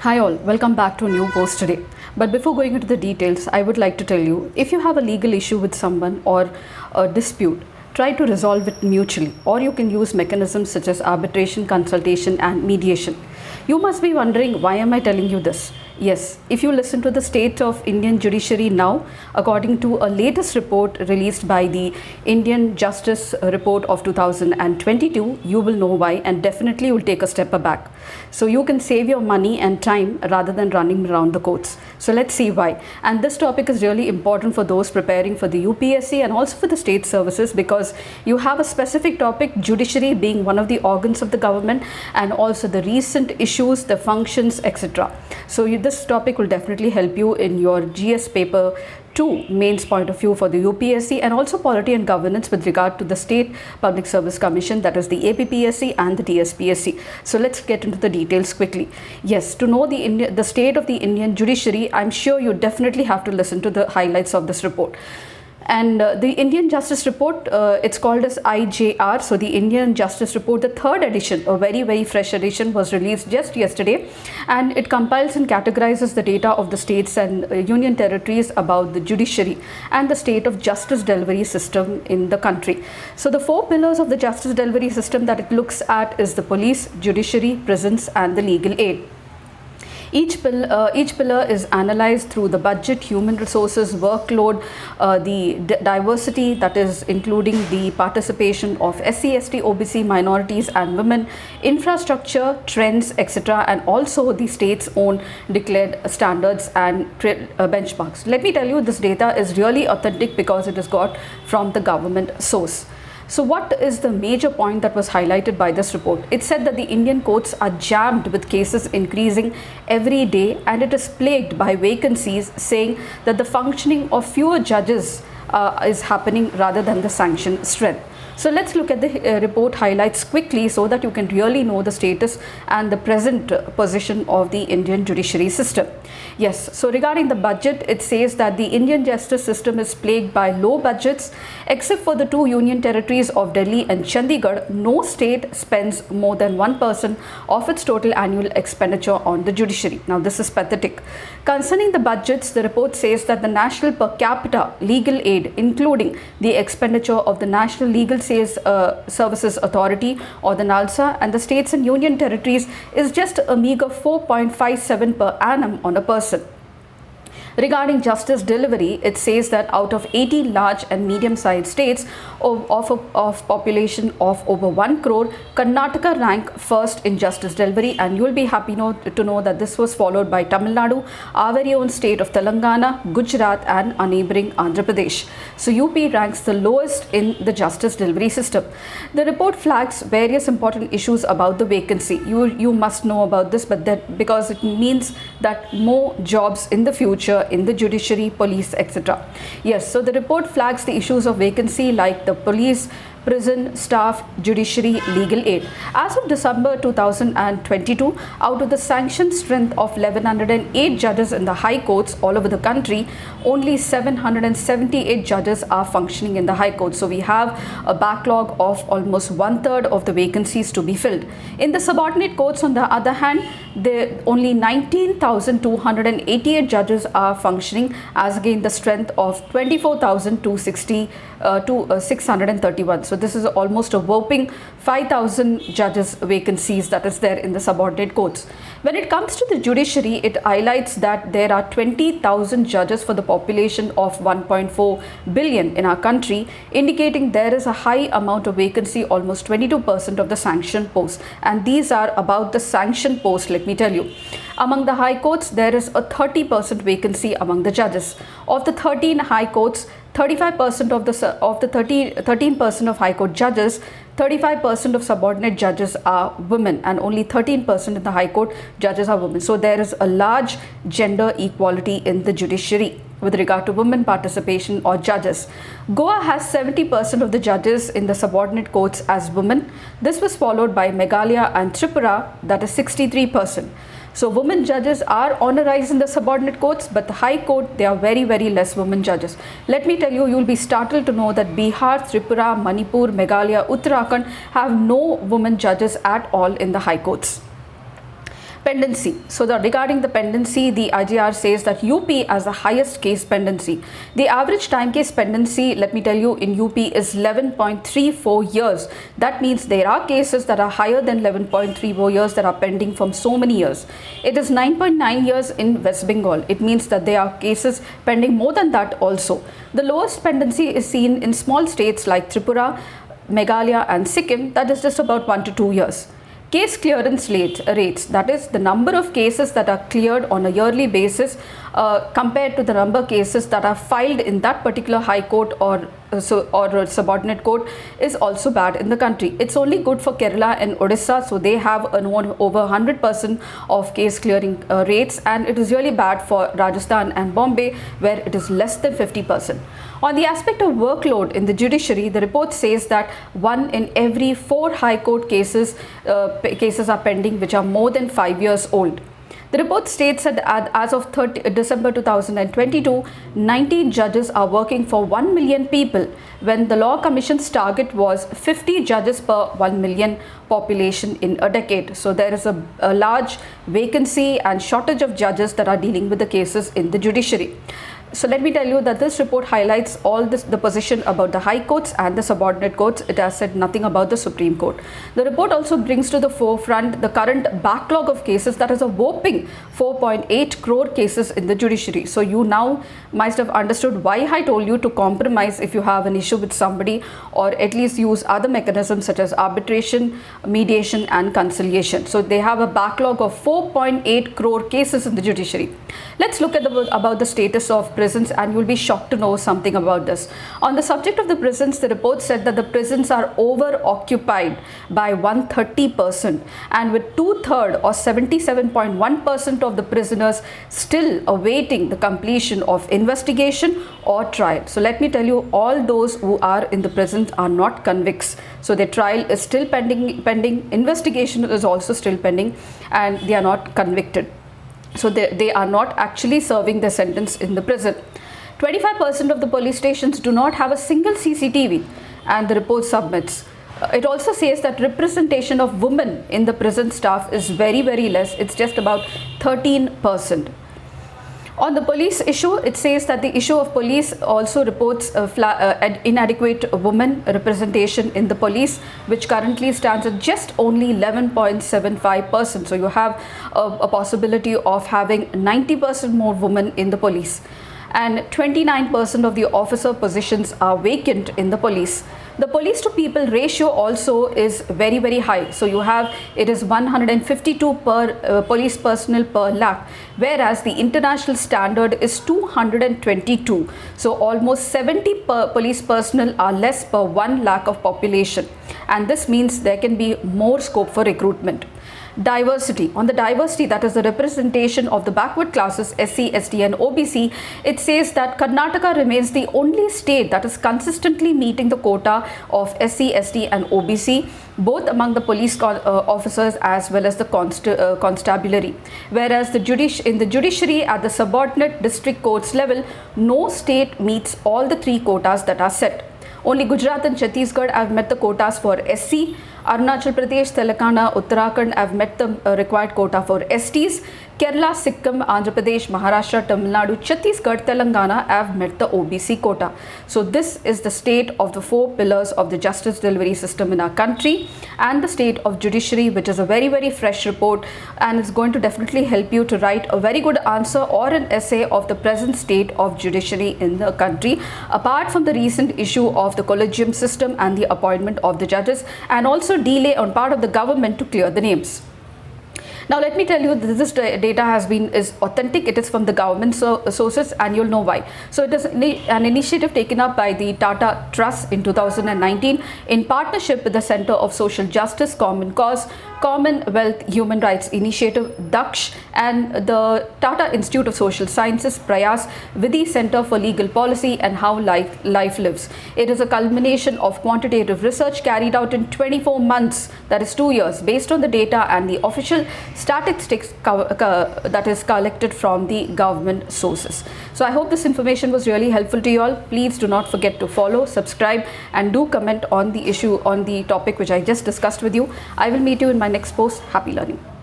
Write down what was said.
Hi all, welcome back to a new post today. But before going into the details, I would like to tell you, if you have a legal issue with someone or a dispute, try to resolve it mutually, or you can use mechanisms such as arbitration, consultation and mediation. You must be wondering, why am I telling you this? Yes, if you listen to the state of Indian judiciary now, according to a latest report released by the Indian Justice Report of 2022, you will know why, and definitely you will take a step back. So you can save your money and time rather than running around the courts. So let's see why. And this topic is really important for those preparing for the UPSC and also for the state services, because you have a specific topic, judiciary being one of the organs of the government, and also the recent issues, the functions, etc. So this topic will definitely help you in your GS paper 2 mains point of view for the UPSC, and also polity and governance with regard to the State Public Service Commission, that is the APPSC and the TSPSC. So let's get into the details quickly. Yes, to know the state of the Indian judiciary, I'm sure you definitely have to listen to the highlights of this report. And the Indian Justice Report, it's called as IJR. So the Indian Justice Report, the third edition, a very fresh edition, was released just yesterday, and it compiles and categorizes the data of the states and union territories about the judiciary and the state of justice delivery system in the country. So the four pillars of the justice delivery system that it looks at is the police, judiciary, prisons and the legal aid. Each pillar is analyzed through the budget, human resources, workload, the diversity, that is including the participation of SC, ST, OBC, minorities and women, infrastructure, trends, etc., and also the state's own declared standards and benchmarks. Let me tell you, this data is really authentic because it is got from the government source. So what is the major point that was highlighted by this report? It said that the Indian courts are jammed with cases increasing every day, and it is plagued by vacancies, saying that the functioning of fewer judges is happening rather than the sanction strength. So let's look at the report highlights quickly so that you can really know the status and the present position of the Indian judiciary system. Yes, so regarding the budget, it says that the Indian justice system is plagued by low budgets. Except for the two union territories of Delhi and Chandigarh, no state spends more than 1% of its total annual expenditure on the judiciary. Now this is pathetic. Concerning the budgets, the report says that the national per capita legal aid, including the expenditure of the National Legal Services Authority or the NALSA and the states and union territories, is just a meager 4.57 per annum on a person. Regarding justice delivery, it says that out of 80 large and medium-sized states of population of over 1 crore, Karnataka ranked first in justice delivery, and you will be happy to know that this was followed by Tamil Nadu, our very own state of Telangana, Gujarat and our neighbouring Andhra Pradesh. So UP ranks the lowest in the justice delivery system. The report flags various important issues about the vacancy. You must know about this, but that because it means that more jobs in the future in the judiciary, police, etc. Yes, so the report flags the issues of vacancy like the police, prison, staff, judiciary, legal aid. As of December 2022, out of the sanctioned strength of 1108 judges in the high courts all over the country, only 778 judges are functioning in the high court. So we have a backlog of almost 1/3 of the vacancies to be filled. In the subordinate courts, on the other hand, only 19,288 judges are functioning, as against the strength of 24,260 to 631. So this is almost a whopping 5,000 judges vacancies that is there in the subordinate courts. When it comes to the judiciary, it highlights that there are 20,000 judges for the population of 1.4 billion in our country, indicating there is a high amount of vacancy, almost 22% of the sanctioned posts. And these are about the sanctioned posts, let me tell you. Among the high courts, there is a 30% vacancy among the judges. Of the 13 high courts, 35% of the 13% of high court judges, 35% of subordinate judges are women, and only 13% of the high court judges are women. So there is a large gender equality in the judiciary with regard to women participation or judges. Goa has 70% of the judges in the subordinate courts as women. This was followed by Meghalaya and Tripura, that is 63%. So women judges are on a rise in the subordinate courts, but the high court, they are very less women judges. Let me tell you, you will be startled to know that Bihar, Tripura, Manipur, Meghalaya, Uttarakhand have no women judges at all in the high courts. Pendency. So regarding the pendency, the IGR says that UP has the highest case pendency. The average time case pendency, let me tell you, in UP is 11.34 years. That means there are cases that are higher than 11.34 years that are pending from so many years. It is 9.9 years in West Bengal. It means that there are cases pending more than that also. The lowest pendency is seen in small states like Tripura, Meghalaya and Sikkim, that is just about 1 to 2 years. Case clearance rates, that is the number of cases that are cleared on a yearly basis compared to the number of cases that are filed in that particular high court or subordinate court, is also bad in the country. It's only good for Kerala and Odisha, so they have over 100% of case clearing rates, and it is really bad for Rajasthan and Bombay, where it is less than 50%. On the aspect of workload in the judiciary, the report says that 1 in every 4 high court cases are pending which are more than 5 years old. The report states that as of December 2022, 19 judges are working for 1 million people, when the Law Commission's target was 50 judges per 1 million population in a decade. So there is a large vacancy and shortage of judges that are dealing with the cases in the judiciary. So let me tell you that this report highlights the position about the high courts and the subordinate courts. It has said nothing about the Supreme Court. The report also brings to the forefront the current backlog of cases, that is a whopping 4.8 crore cases in the judiciary. So you now must have understood why I told you to compromise if you have an issue with somebody, or at least use other mechanisms such as arbitration, mediation and conciliation. So they have a backlog of 4.8 crore cases in the judiciary. Let's look at about the status of prisons, and you will be shocked to know something about this. On the subject of the prisons, the report said that the prisons are over occupied by 130%, and with 2/3 or 77.1% of the prisoners still awaiting the completion of investigation or trial. So let me tell you, all those who are in the prisons are not convicts. So their trial is still pending, investigation is also still pending, and they are not convicted. So they are not actually serving their sentence in the prison. 25% of the police stations do not have a single CCTV, and the report submits. It also says that representation of women in the prison staff is very, very less. It's just about 13%. On the police issue, it says that the issue of police also reports inadequate women representation in the police, which currently stands at just only 11.75%. So you have a possibility of having 90% more women in the police, and 29% of the officer positions are vacant in the police. The police to people ratio also is very, very high. So you have, it is 152 per police personnel per lakh, whereas the international standard is 222. So almost 70 police personnel are less per 1 lakh of population, and this means there can be more scope for recruitment. Diversity. On the diversity, that is the representation of the backward classes, SC, ST and OBC, it says that Karnataka remains the only state that is consistently meeting the quota of SC, ST and OBC, both among the police officers as well as the constabulary. Whereas in the judiciary at the subordinate district courts level, no state meets all the 3 quotas that are set. Only Gujarat and Chhattisgarh have met the quotas for SC. Arunachal Pradesh, Telangana, Uttarakhand have met the required quota for STs. Kerala, Sikkim, Andhra Pradesh, Maharashtra, Tamil Nadu, Chhattisgarh, Telangana have met the OBC quota. So this is the state of the 4 pillars of the justice delivery system in our country, and the state of judiciary, which is a very, very fresh report, and it's going to definitely help you to write a very good answer or an essay of the present state of judiciary in the country, apart from the recent issue of the collegium system and the appointment of the judges, and also delay on part of the government to clear the names. Now let me tell you that this data is authentic. It is from the government sources, and you'll know why. So it is an initiative taken up by the Tata Trust in 2019 in partnership with the Center of Social Justice, Common Cause, Commonwealth Human Rights Initiative, Daksh, and the Tata Institute of Social Sciences, Prayas, with the Center for Legal Policy and How Life Lives. It is a culmination of quantitative research carried out in 24 months, that is 2 years, based on the data and the official statistics that is collected from the government sources. So I hope this information was really helpful to you all. Please do not forget to follow, subscribe, and do comment on the issue, on the topic which I just discussed with you. I will meet you in my next post. Happy learning.